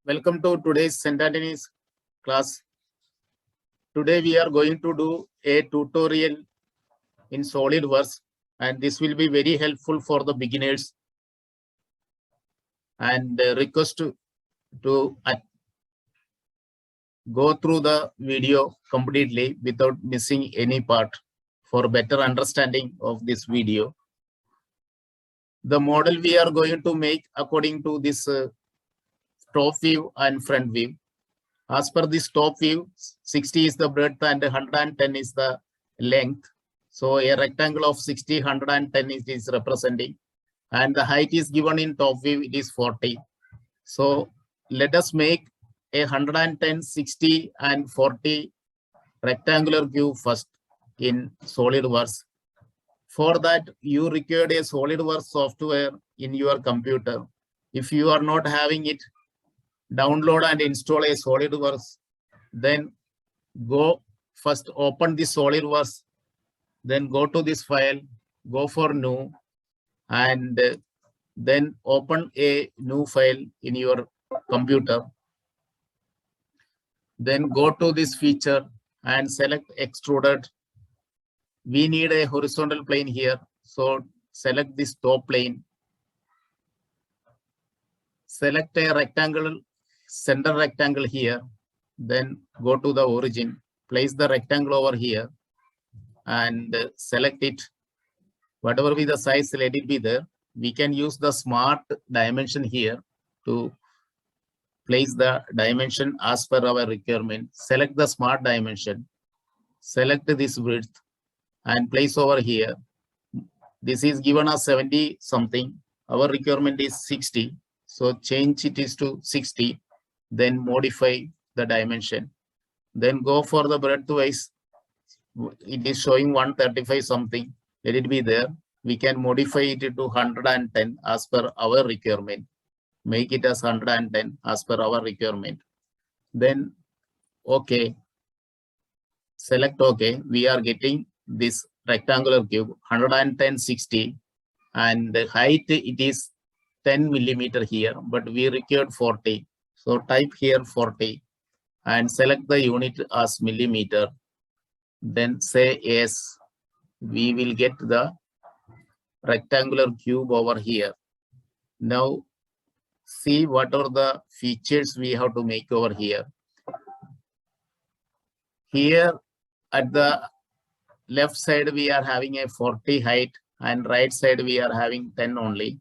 Welcome to today's St. Anthony's class. Today we are going to do a tutorial in Solidworks, and this will be very helpful for the beginners. And request to go through the video completely without missing any part for better understanding of this video. The model we are going to make according to this top view and front view. As per this top view, 60 is the breadth and 110 is the length. So a rectangle of 60, 110 is representing, and the height is given in top view, it is 40. So let us make a 110, 60 and 40 rectangular cube first in Solidworks. For that, you require a Solidworks software in your computer. If you are not having it, download and install a Solidworks. Then go first, open the Solidworks. Then go to this file, go for new, and then open a new file in your computer. Then go to this feature and select extruded. We need a horizontal plane here. So select this top plane. Select a rectangle, center rectangle here. Then go to the origin, place the rectangle over here and select it. Whatever be the size, let it be there. We can use the smart dimension here to place the dimension as per our requirement. Select the smart dimension, select this width and place over here. This is given as 70 something. Our requirement is 60. So change it is to 60, then modify the dimension. Then go for the breadth wise. It is showing 135 something. Let it be there. We can modify it to 110 as per our requirement. Make it as 110 as per our requirement. Then OK. Select OK. We are getting this rectangular cube 110, 60, and the height it is 10 millimeter here, but we required 40. So type here 40 and select the unit as millimeter. Then say yes. We will get the rectangular cube over here. Now see what are the features we have to make over here. Here at the left side we are having a 40 height and right side we are having 10 only.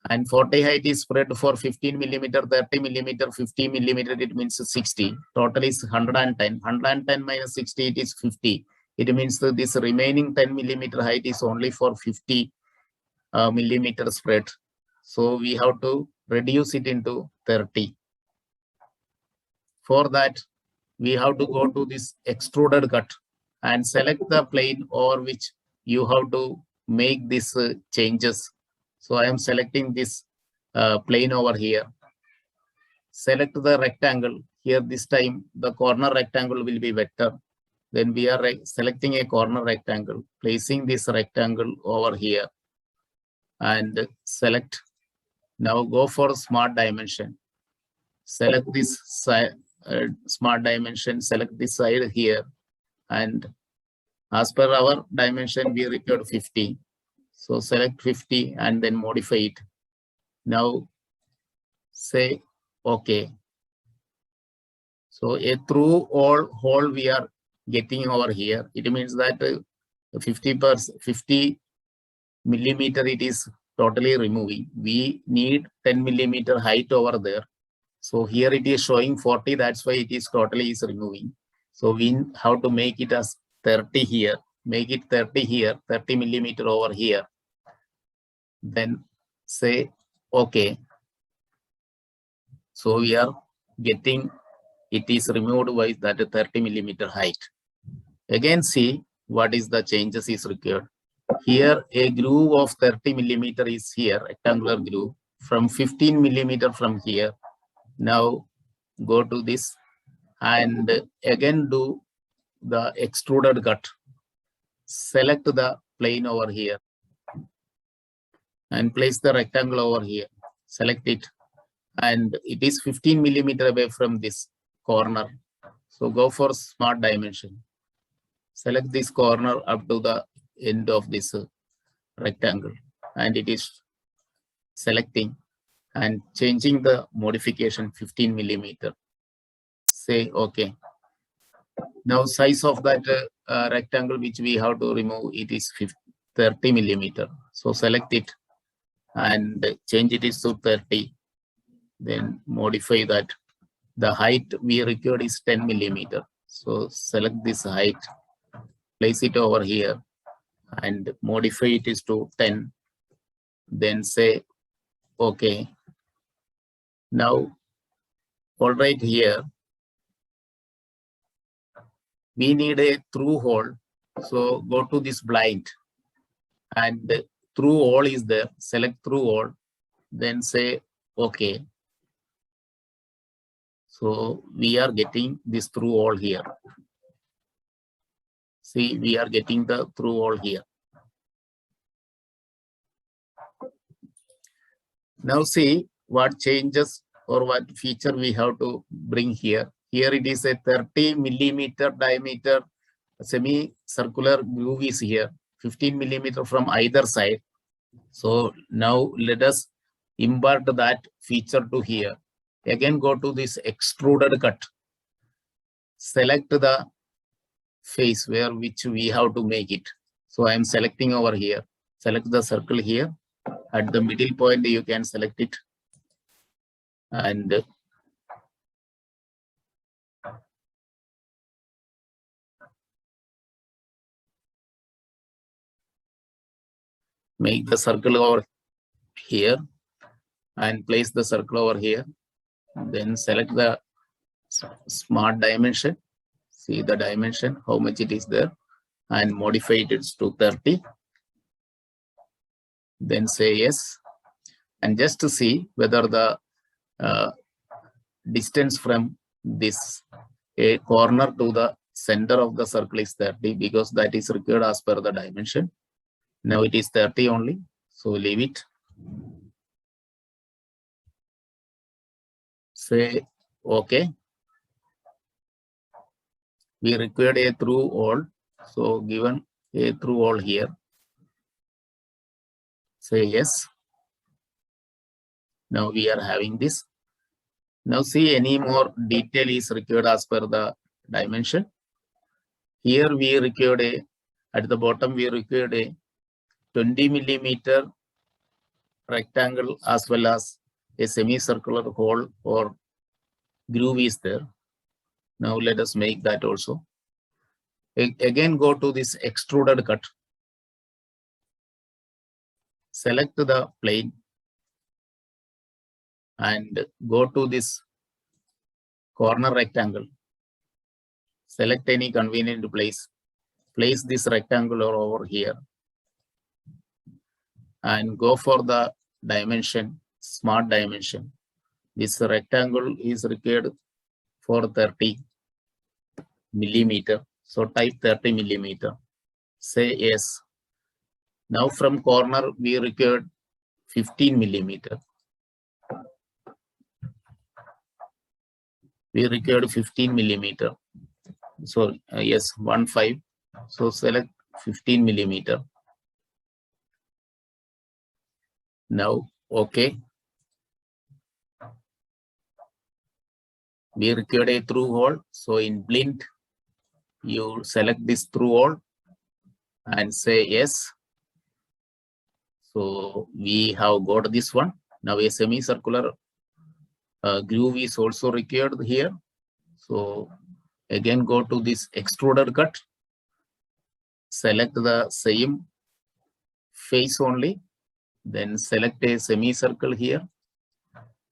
And 40 height is spread for 15 millimeter, 30 millimeter, 50 millimeter, it means 60. Total is 110. 110 minus 60, it is 50. It means that this remaining 10 millimeter height is only for 50 millimeter spread. So we have to reduce it into 30. For that, we have to go to this extruded cut and select the plane over which you have to make these changes. So I am selecting this plane over here. Select the rectangle. Here this time the corner rectangle will be better. Then we are selecting a corner rectangle, placing this rectangle over here and select. Now go for smart dimension. Select this side, smart dimension, select this side here. And as per our dimension, we require 50. So select 50 and then modify it. Now say OK. So a through all hole we are getting over here. It means that 50 millimeter it is totally removing. We need 10 millimeter height over there. So here it is showing 40. That's why it is totally is removing. So we have to make it as 30 here. Make it 30 here, 30 millimeter over here. Then say OK. So we are getting it is removed by that 30 millimeter height. Again, see what is the changes is required. Here a groove of 30 millimeter is here, rectangular groove from 15 millimeter from here. Now go to this and again do the extruded cut. Select the plane over here and place the rectangle over here. Select it and it is 15 millimeter away from this corner. So go for smart dimension. Select this corner up to the end of this rectangle, and it is selecting and changing the modification 15 millimeter. Say okay. Now size of that rectangle which we have to remove, it is 30 millimeter. So select it and change it to 30. Then modify that. The height we required is 10 millimeter. So select this height, place it over here and modify it is to 10. Then say okay. Now all right, here we need a through hole. So go to this blind and through hole is there. Select through hole. Then say okay. So we are getting this through hole here. See, we are getting the through hole here. Now see what changes or what feature we have to bring here. Here it is a 30 millimeter diameter semi-circular groove is here, 15 millimeter from either side. So now let us impart that feature to here. Again, go to this extruded cut. Select the face where which we have to make it. So I am selecting over here. Select the circle here. At the middle point, you can select it. And make the circle over here and place the circle over here. Then select the smart dimension. See the dimension, how much it is there, and modify it to 30. Then say yes. And just to see whether the distance from this corner to the center of the circle is 30, because that is required as per the dimension. Now it is 30 only, so leave it. Say okay. We required a through hole, so given a through hole here. Say yes. Now we are having this. Now see, any more detail is required as per the dimension. Here we required at the bottom we required a 20 millimeter rectangle as well as a semicircular hole or groove is there. Now let us make that also. Again, go to this extruded cut. Select the plane and go to this corner rectangle. Select any convenient place. Place this rectangular over here and go for the dimension, smart dimension. This rectangle is required for 30 millimeter. So type 30 millimeter. Say yes. Now from corner we required 15 millimeter. We required 15 millimeter. So yes, 15. So select 15 millimeter. Now okay. We required a through hole. So in blind, you select this through hole and say yes. So we have got this one. Now a semicircular groove is also required here. So again, go to this extruded cut. Select the same face only. Then select a semicircle here.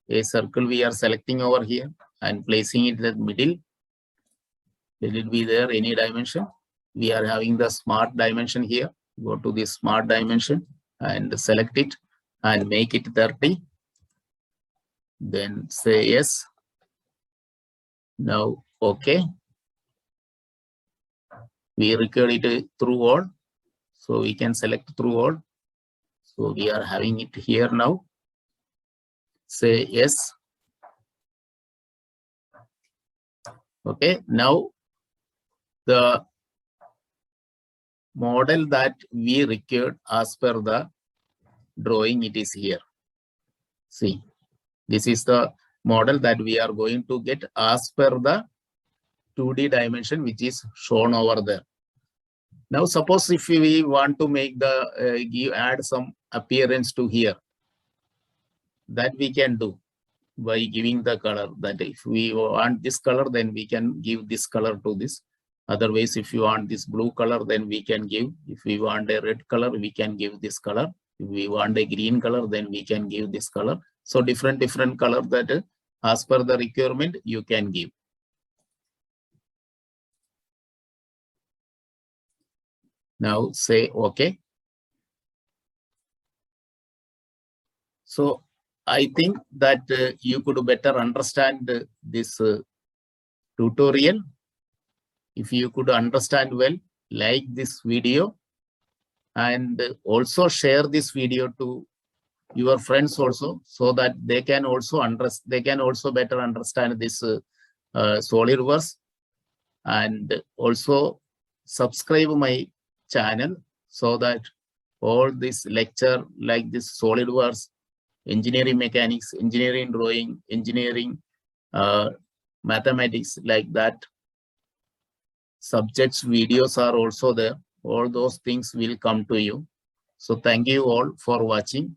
A circle we are selecting over here and placing it in the middle. Let it be there any dimension. We are having the smart dimension here. Go to the smart dimension and select it and make it 30. Then say yes. Now okay. We required it through hole, so we can select through hole. So we are having it here now. Say yes. Okay, now the model that we required as per the drawing, it is here. See, this is the model that we are going to get as per the 2D dimension, which is shown over there. Now, suppose if we want to make the add some appearance to here, that we can do by giving the color. That if we want this color, then we can give this color to this. Otherwise, if you want this blue color, then we can give. If we want a red color, we can give this color. If we want a green color, then we can give this color. So different color that as per the requirement you can give. Now say okay. So I think that you could better understand this tutorial. If you could understand well, like this video and also share this video to your friends also, so that they can also better understand this Solidworks, and also subscribe my channel so that all this lecture like this Solidworks, engineering mechanics, engineering drawing, engineering mathematics, like that subjects videos are also there. All those things will come to you. So thank you all for watching.